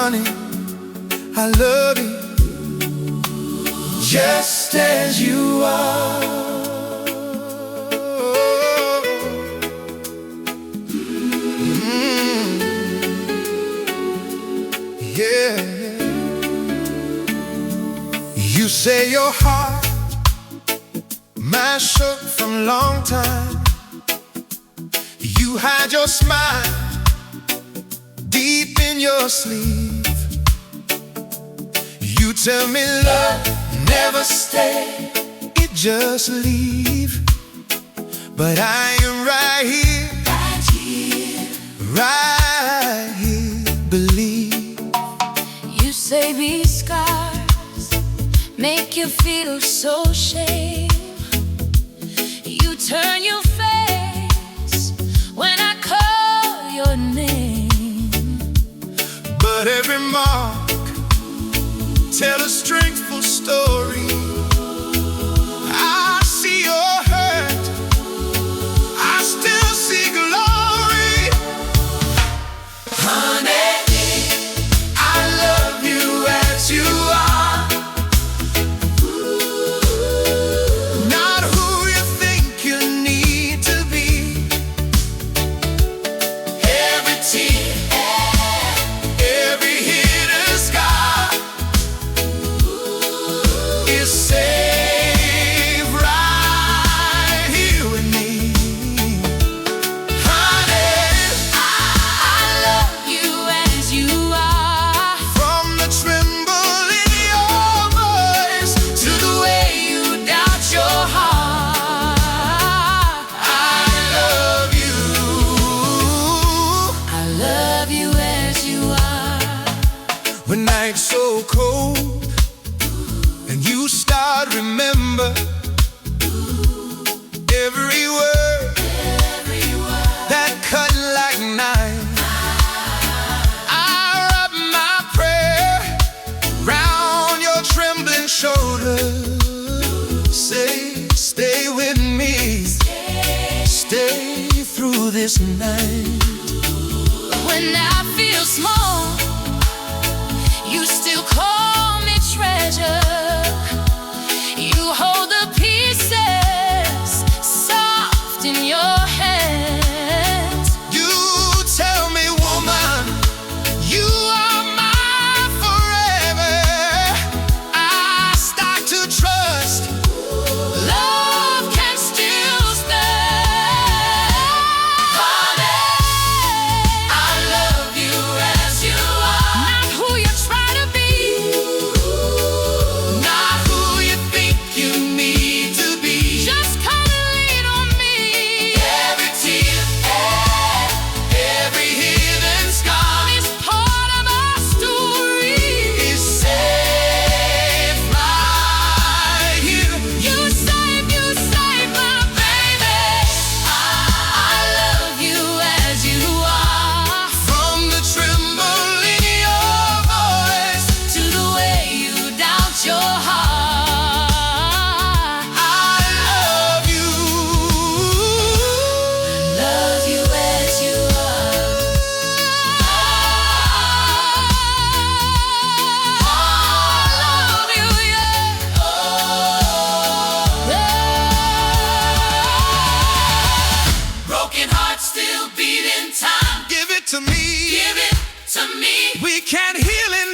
honey, I love you just as you are. Yeah. You say your heart might shook from long time. You hide your smile deep in your sleeve. You tell me love never stay, it just leave. But I am right here, right here, believe. You say these scars make you feel so shame. You turn your face when I call your name. But every mark tell a strengthful story. I see your hurt, I still see glory. Honey, I love you as you are. Not who you think you need to be. Every tear, every hidden scar is safe right here with me. Honey, I love you as you are. from the tremble in your voice to the way you doubt your heart, I love you. I love you as you are. When night's so cold and you start remember every word that cut like knife, I wrap my prayer round your trembling shoulder. Say, stay with me, stay through this night. When I feel small, you still call me treasure. You hold the pieces soft in your hands. You tell me, woman, you are my forever. I start to trust Love can still stand. Honey, I love you as you are. not who you try to be. Not who you think you need to be. Just come and lean on me. Every tear, every hidden scar It's part of our story. is safe right here. You save my baby. I love you as you are. From the tremble in your voice, To the way you doubt your heart. I love you. Love you as you are. I love you, yeah. Broken heart still beating time. Give it to me. Give it to me. We can heal it.